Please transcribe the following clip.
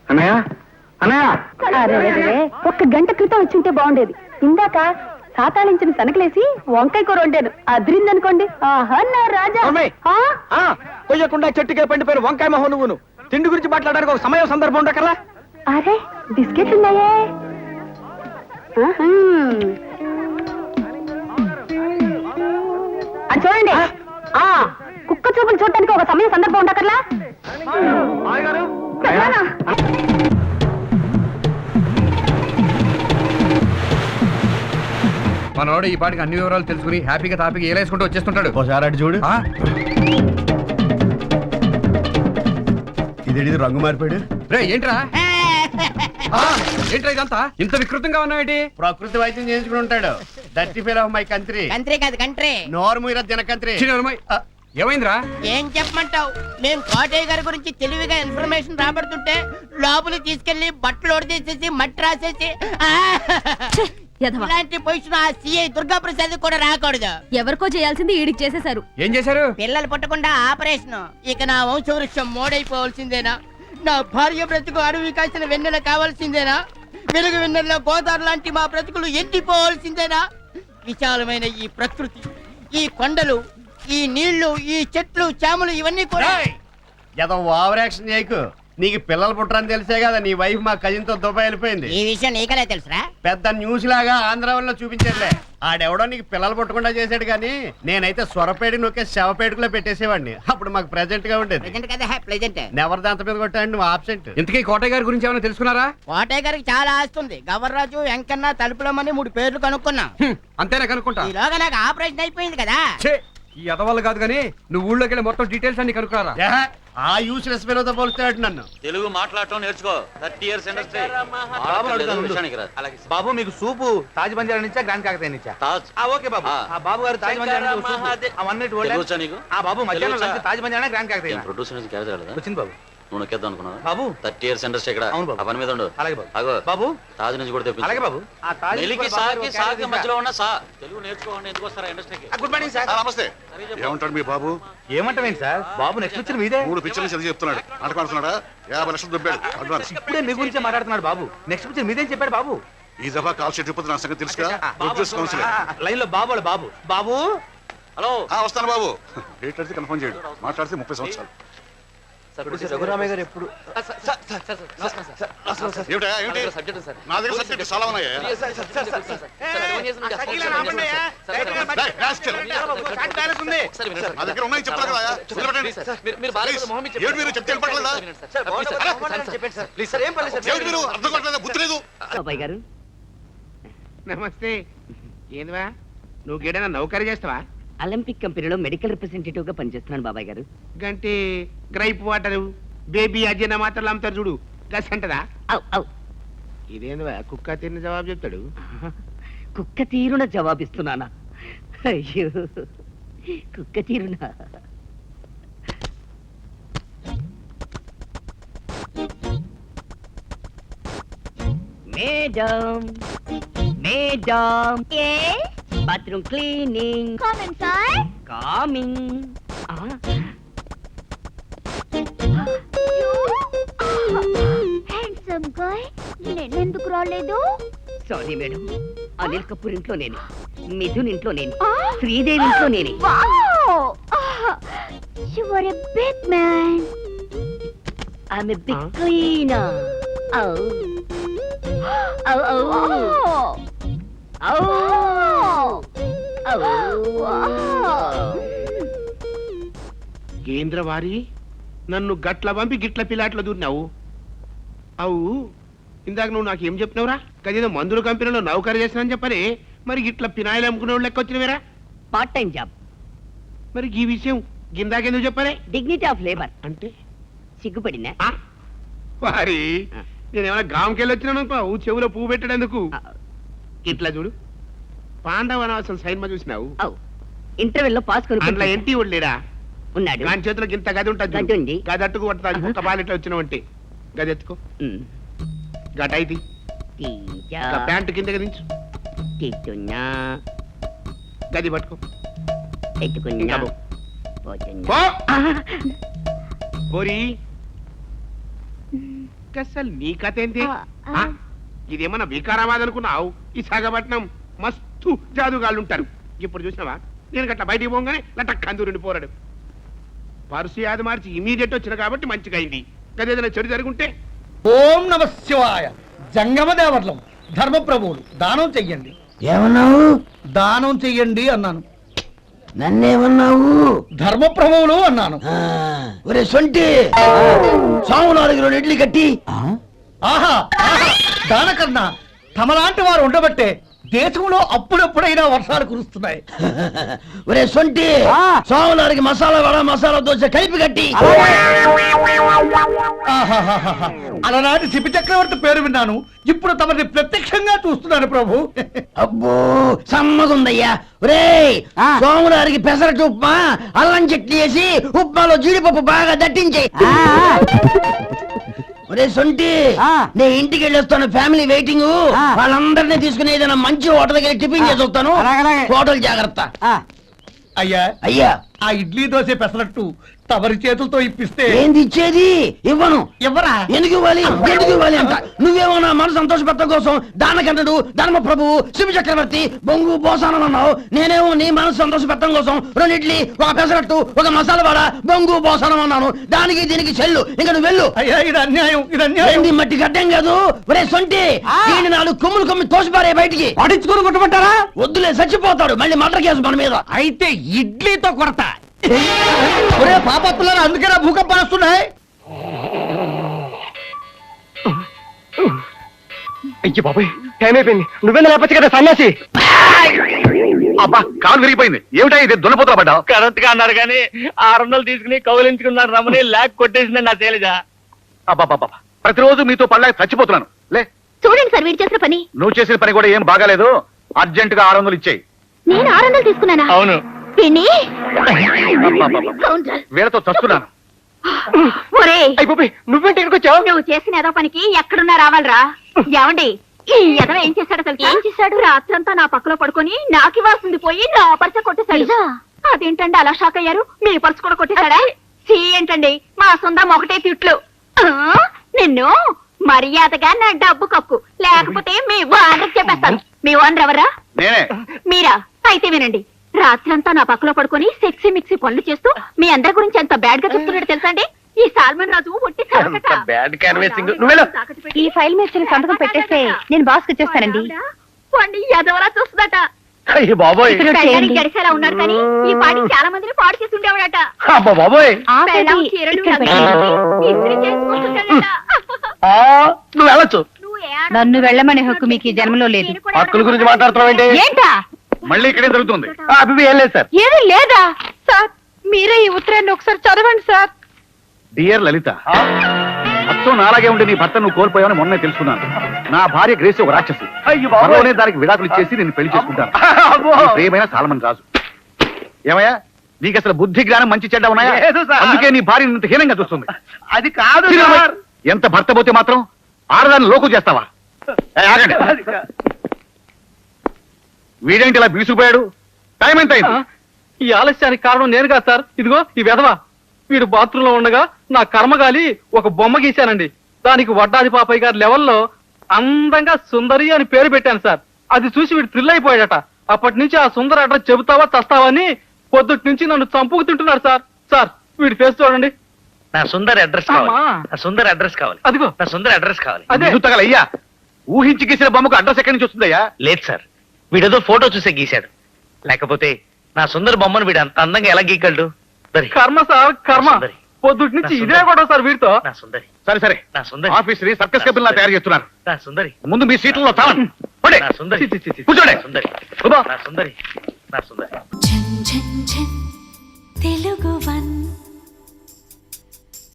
అన్నయ్య అన్నయ్య, ఒక్క గంట క్రితం వచ్చుంటే బాగుండేది. ఇందాక సాతాళించిన శనకలేసి వంకాయ కూర వండాను, అదిరిందనుకోండి. ఆహా నా రాజా. కొయ్యకుండా చెట్టుకే పండిపోయిన వంకాయ మొహం నువ్వును. తిండి గురించి మాట్లాడడానికి ఒక సమయం సందర్భం ఉండకల్లా. అరే బిస్కెట్లు ఉన్నాయే. అది చూడండి, కుక్క చూపులు చూడటానికి ఒక సమయం సందర్భం ఉండకర్లా. మనోడు ఈ పాటికి అన్ని వివరాలు తెలుసుకుని హ్యాపీగా తాపీగా ఏలేసుకుంటూ వచ్చేస్తుంటాడు. ఒకసారి అటు చూడు. ఇదేంటి రంగు మారిపోయాడు? రే ఏంట్రా ఏంట్రా ఇదంతా ఇంత వికృతంగా ఉన్నావేంటి? ప్రకృతి వైద్యం చేయించుకుని ఉంటాడు. That the feel of my country. Country కాదు కంట్రీ. నోరు మీర దినకంట్రీ. ఏమైందిరా? ఏం చెప్పమంటావు? మేము కోటయ్య గారి గురించి తెలివిగా ఇన్ఫర్మేషన్ రాబడుతుంటే లోపలికి తీసుకెళ్లి బట్టలు ఒడిచేసేసి మట్టి రాసేసి ఇలాంటి పొజిషన్ ఆ సిఐ దుర్గా ప్రసాద్ కూడా రాకూడదు. ఎవరికో చేయాల్సింది ఈడికి చేసేశారు. ఏం చేశారు? పిల్లలు పుట్టకుండా ఆపరేషన్. ఇక నా వంశవృక్షం మోడైపోవాల్సిందేనా? నా భార్య బ్రతుకు అడవి కాసిన వెన్నెల కావాల్సిందేనా? వెలుగు వెన్నెల్లో గోదావరి లాంటి మా బ్రతుకులు ఎండిపోవాల్సిందేనా? విశాలమైన ఈ ప్రకృతి, ఈ కొండలు, ఈ నీళ్లు, ఈ చెట్లు, చాములు ఇవన్నీ కూడా ఏదో ఓవర్ యాక్షన్ చేయకు. నీకు పిల్లలు పుట్టరని తెలిసే కదా నీ వైఫ్ మా కజిన్ తో దుబాయ్ వెళ్ళిపోయింది. ఈ విషయం నీకలే తెలుసురా? పెద్ద న్యూస్ లాగా ఆంధ్రాలో చూపించట్లే. ఆడెవడో నీకు పిల్లలు పుట్టకుండా చేసాడు కానీ నేనైతే స్వరపేడి నొక్కే శవపేటకులో పెట్టేసేవాడిని. అప్పుడు మాకు ప్రెజెంట్ గా ఉండేది. నెవర్ దాంత మీద కొట్టాడు నువ్వు ఆబ్సెంట్. ఇంతకీ కోటయ్య గారి గురించి ఏమైనా తెలుసుకున్నారా? కోటయ్య గారికి చాలా ఆస్తుంది. గవర్రాజు, వెంకన్న, తలుపులమని 3 పేర్లు కనుక్కున్నా. అంతేనా కనుక్కుంటా? ఈలోగా నాకు ఆపరేషన్ అయిపోయింది కదా. ఈ అదవాళ్ళు కాదు కానీ నువ్వు ఊళ్ళోకి వెళ్ళి మొత్తం డీటెయిల్స్ అన్ని కనుక్కున్నారా? ఆ యూస్లెస్ ఫెలోతో పోలుస్తాడు నన్ను. తెలుగు మాట్లాడటం నేర్చుకో. 30 years ఇండస్ట్రీ. బాబు మీకు సూపు తాజ్ బంజారా నుంచా గ్రాండ్ కాకతీయ నుంచా? ఓకే బాబు. బాబు గారు తాజ్ బంజారా బాబు మధ్యాహ్నం తాజ్ బంజారా గ్రాండ్ కాకతీయ ప్రొడ్యూసర్ నుంచి క్యారెక్టర్ కదా వచ్చింది బాబు. నువ్వు నొక్కేద్దాం అనుకున్నావా బాబు? 30 years ఇండస్ట్రీ ఇక్కడ. అవును బాబు. ఆ పని మీద ఉండు. అలాగే బాబు. అగో బాబు తాజ్ నుంచి కూడా తెప్పించు. అలాగే బాబు. ఆ తాజ్ సాకి మధ్యలో ఉన్న తెలుగు నేర్చుకోండి. ఎందుకు వస్తారా ఇండస్ట్రీకి? Good morning sir. నమస్తే. ఏమంటాడు మీ బాబు? ఏమంటావేంటి సార్? బాబు నెక్స్ట్ పిక్చర్ మీదే. 3 పిక్చర్లు చదివి చెప్తున్నాడు. ఆడుకుంటున్నాడా? 50 లక్షలు దొబ్బాడు అడ్వాన్స్. ఇప్పుడే మీ గురించే మాట్లాడుతున్నాడు బాబు. నెక్స్ట్ పిక్చర్ మీదేం చెప్పాడు బాబు. ఈ దఫా కాల్ షీట్ ఇవ్వదు. నా సంగతి తెలుసుగా. ప్రొడ్యూస్ కౌన్సిల్ లైన్ లో బాబు బాబు బాబు. హలో వస్తాను బాబు. డేట్ అడితే కన్ఫర్మ్ చేయడు. మాట్లాడితే 30 సంవత్సరాలు. రఘురామయ్య గారు ఎప్పుడు నా దగ్గర సబ్జెక్ట్ చాలా ఉన్నాయా? నా దగ్గర ఉన్నాయి చెప్తారు కదా. మీరు చెప్తే మీరు అర్థం కావట్లేదా? బుద్ధి లేదు. నమస్తే. ఏందివా నువ్వు గేడైనా నౌకరీ చేస్తావా? ఒలింపిక్ కంపెనీలో మెడికల్ రిప్రజెంటేటివ్ గా పనిచేస్తున్నాను బాబాయ్ గారు. గంటే గ్రైప్ వాటర్, బేబీ అజీర్ణ మాత్రలు అమ్ముతారు చూడు, గస్ అంటదా? ఇదేందివా కుక్క తీరిన జవాబు చెప్తాడు. కుక్క తీరున జవాబిస్తున్నానా? అయ్యో కుక్క తీరున. Madam madam bathroom cleaning. Coming. Handsome guy, నేనెందుకు రాలేదు? Sorry madam. అనిల్ కపూర్ ఇంట్లో నేనే, మిథున్ ఇంట్లో నేనే, శ్రీదేవి ఇంట్లో నేనే. You are a big man. I'm a big cleaner. Oh. Oh, oh, oh. కేంద్రవారి నన్ను గట్ల పంపి గిట్ల పిల్లాట్ల దూరినావు. అవు ఇందాక నువ్వు నాకేం చెప్పినవురా? కదేదో మందుల కంపెనీలో నౌకరీ చేస్తానని చెప్పని మరి గిట్ల పినాయిలు అమ్ముకునే వాళ్ళు లెక్క వచ్చినవేరా? Part time job. మరి ఈ విషయం గిందాకెందుకు చెప్పారే? డిగ్నిటీ ఆఫ్ లేబర్ అంటే సిగ్గుపడినా? వారి నేనేమైనా గ్రామంకెళ్ళి వచ్చినాను చెవులో పువ్వు పెట్టడేందుకు. ఇట్లా చూడు, పాండవనవాసం సైన్మా చూసినావు? ఇంటర్వెల్లో పాస్ అందులో ఎంటి లేడా? ఉన్నాడు. దాని చేతిలో గింత గది ఉంటుంది. గది అట్టుకు పడుతుంది. ఒక్క బాలిట్లో వచ్చినావంటే గది ఎత్తుకో. గటైది ప్యాంటు కింద గదించు. గది పట్టుకో. ఎత్తుకున్నా. పోరి అసలు నీ కథ ఏంటి ఆ? ఇదేమన్నా వికారాబాద్ అనుకున్నావు? ఈ సాగపట్నం మస్తు జాదుగాళ్ళు ఉంటారు. ఇప్పుడు చూసినావా, నేను గట్ల బయటికి పోగానే లట కందూరిని పోరాడు. పరుసు యాది మార్చి ఇమీడియట్ వచ్చిన కాబట్టి మంచిగా అయింది. కదేదైనా చెడు జరుగుంటే ఓం నమ శివాయ. జంగమ దేవర్లం ధర్మప్రభువులు దానం చెయ్యండి. ఏమన్నావు? దానం చెయ్యండి అన్నాను. నన్నేమన్నావు? ధర్మప్రభువులు అన్నాను. ఒరే సొంటి, సామునాలుగు 2 ఇడ్లీ కట్టి. ఆహా ఆహా, దానకన్నా తమలాంటి వారు ఉండబట్టే దేశంలో అప్పుడెప్పుడైనా వర్షాలు కురుస్తున్నాయి. ఒరే సొంటి, సామునాలుగు మసాలా వడ మసాలా దోశ కలిపి కట్టి. ఆహాహాహా, అలనాటి శిపి చక్రవర్తి పేరు విన్నాను, ఇప్పుడు తమని ప్రత్యక్షంగా చూస్తున్నాను ప్రభు. అబ్బో సమ్మగుందయ్యా. ఒరే సోములారికి పెసరట్టు ఉప్మా, అల్లం చట్నీ వేసి ఉప్మాలో జీడిపప్పు బాగా దట్టించే. ఒరే సొంటి, నేను ఇంటికి వెళ్ళొస్తాను, ఫ్యామిలీ వెయిటింగ్. వాళ్ళందరినీ తీసుకుని ఏదైనా మంచి హోటల్ దగ్గర టిఫిన్ చేసి వస్తాను. హోటల్ జాగ్రత్త. అయ్యా అయ్యా, ఆ ఇడ్లీ దోశ పెసరట్టు తమరి చేతులతో ఇప్పిస్తే. ఏంది ఇచ్చేది? ఇవ్వను. ఎవరా? ఎందుకు ఇవ్వాలి? ఎందుకు ఇవ్వాలి అంట? నువ్వేమన్నా మన సంతోషపెట్టడం కోసం దానకంటుడు ధర్మ ప్రభువు శివ చక్రవర్తి బొంగు బోసానం అన్నావు. నేనేమో నీ మనసు సంతోషపెట్టడం కోసం 2 ఇడ్లీ, ఒక పెసరట్టు, ఒక మసాలా వడ, బొంగు బోసానం అన్నాను. దానికి దీనికి చెల్లు. ఇంకా నువ్వు వెళ్ళు. అయ్యా ఇది అన్యాయం, ఇది అన్యాయం. ఏంది మట్టి గడ్డం కాదు. ఒరే సొంటి, దీన్ని 4 కొమ్ములు కొమ్మి తోసిపారే బయటికి. పడించుకొని కొట్టమంటారా? వద్దులే, చచ్చిపోతాడు. మళ్ళీ మర్డర్ కేసు మన మీద. అయితే ఇడ్లీతో కొడతా. ఒరే పాపత్తులారా, అందుకేనా భూకంపాలు వస్తున్నాయి? అయ్యి బాబాయ్, టైం అయిపోయింది. నువ్వెందుకు లేపచ్చు కదా సన్యాసి? అబ్బా కాలు విరిగిపోయింది. ఏమిటా ఇది? దున్నపోతులా పడ్డావు? కరెక్ట్ గా అన్నారు కానీ 600 తీసుకుని కౌలించుకున్నారు రమణి, లాక్ కొట్టేసింది నా తేలిదా. అబ్బా ప్రతిరోజు మీతో పడలేక చచ్చిపోతున్నాను. లే, చూడండి సార్, వీడు చేసిన పని. నువ్వు చేసిన పని కూడా ఏం బాగాలేదు. అర్జెంట్ గా 600 ఇచ్చేయి. నేను 600 తీసుకున్నానా? అవును. పిన్ని, అబ్బబ్బబ్బ. కౌంటర్. వీళ్ళతో చస్తున్నాను. ఒరేయ్, అయిపోయి నువ్వేంటి ఇక్కడికి వచ్చావు? నువ్వు చేసిన ఏదో పనికి ఎక్కడున్నా రావాలరా? ఏమండి, ఈ ఎదవ ఏం చేశాడో తెలుసా? ఏం చేశాడు? రాత్రంతా నా పక్కలో పడుకొని నాకు ఇవ్వాల్సింది పోయి నా పర్స కొట్టేశాడు. అదేంటండి అలా షాక్ అయ్యారు? మీ పర్సు కూడా కొట్టేశాడా? సీ ఏంటండి, మా సొంతం ఒకటే తిట్లు. నిన్ను మర్యాదగా నా డబ్బు కక్కు, లేకపోతే మీ ఓనర్ చెప్పేస్తాను. మీ ఓనర్ ఎవరా? నేనే. మీరా? అయితే వినండి, రాత్రంతా నా పక్కలో పడుకొని సెక్సీ మిక్సీ పనులు చేస్తూ మీ అందరి గురించి ఎంత బ్యాడ్ గా చెప్తున్నాడు తెలుసా అండి? ఈ సాల్మన్ రాజు ఒట్టి చవకట. బ్యాడ్ క్యాన్వేసింగ్. నువ్వెళ్ళు. ఈ ఫైల్ మీద చిన్న సంతకం పెట్టేస్తే నేను బాస్ కి ఇచ్చేస్తానండి. వాడిని ఎదవలా చూస్తుందట. అయ్యి బాబోయ్. పెళ్ళానికి గడిసేలా ఉన్నాడు కానీ ఈ పాటి చాలా మందిని పాడు చేసి ఉండేవాడట. అబ్బా బాబోయ్. పెళ్ళాం చీరలు నగలు ఇస్త్రీ చేసుకుంటుంటాడట. నువ్వు వెళ్ళొచ్చు. నన్ను వెళ్ళమనే హక్కు మీకు ఈ జన్మలో లేదు. హక్కుల గురించి మాట్లాడుతున్నావు ఏంటి? ఏంటా? మళ్ళీ ఇక్కడే జరుగుతుంది. అభివి ఏం లేదు సార్. ఏమీ లేదా సార్? మీరే ఈ ఉత్తరాన్ని ఒకసారి చదవండి సార్. డియర్ లలిత, అచ్చం నాలాగే ఉండి నీ భర్త నువ్వు కోల్పోయావని మొన్నే తెలుసుకున్నాను. నా భార్య గ్రేసి ఒక రాక్షసి. త్వరలోనే దానికి విడాకులు ఇచ్చేసి నేను పెళ్లి చేసుకుంటాను. నీ ప్రియమైన సాల్మన్ రాజు. ఏమయ్యా, నీకు అసలు బుద్ధి జ్ఞానం మంచి చెడ్డ ఉన్నాయా? లేదు సార్. అందుకే నీ భార్య ఇంత హీనంగా చూస్తుంది. అది కాదు సార్. ఎంత భర్త పోతే మాత్రం ఆడదాన్ని లోకు చేస్తావా? ఆగండి. వీడేంటి ఇలా బీసుకుపోయాడు? టైం ఎంత అయింది? ఈ ఆలస్యానికి కారణం నేను కాదు సార్. ఇదిగో ఈ వెధవ. వీడు బాత్రూమ్ లో ఉండగా నా కర్మగాలి ఒక బొమ్మ గీశానండి. దానికి వడ్డాది పాపయ్య గారి లెవెల్లో అందంగా సుందరి అని పేరు పెట్టాను సార్. అది చూసి వీడు థ్రిల్ అయిపోయాడట. అప్పటి నుంచి ఆ సుందర అడ్రస్ చెబుతావా చస్తావా అని పొద్దుటి నుంచి నన్ను చంపుకు తింటున్నాడు సార్. సార్ వీడి ఫేస్ చూడండి. నా సుందర అడ్రస్ కావాలి. నా సుందర అడ్రస్ కావాలి. అదిగో నా సుందర అడ్రస్ కావాలి. అదే. అయ్యా, ఊహించి గీసిన బొమ్మకు అడ్రస్ ఎక్కడి నుంచి వస్తుందయ్యా? లేదు సార్, వీడేదో ఫోటో చూసే గీశాడు. లేకపోతే నా సుందర బొమ్మను వీడు అంత అందంగా ఎలా గీకల్డు? కర్మ సార్ కర్మ. పొద్దుటి నుంచి ఇదే కూడా సార్ వీడితో. నా సుందరి. సరే నా సుందరి. ఆఫీస్ ని సర్కస్ కపిల్ లా తయారు చేస్తున్నారు. నా సుందరి. ముందు మీ సీట్లలో తాళం. పోండి. నా సుందరి. కూర్చోండి. నా సుందరి. శుభం. నా సుందరి. నా సుందరి. తెలుగు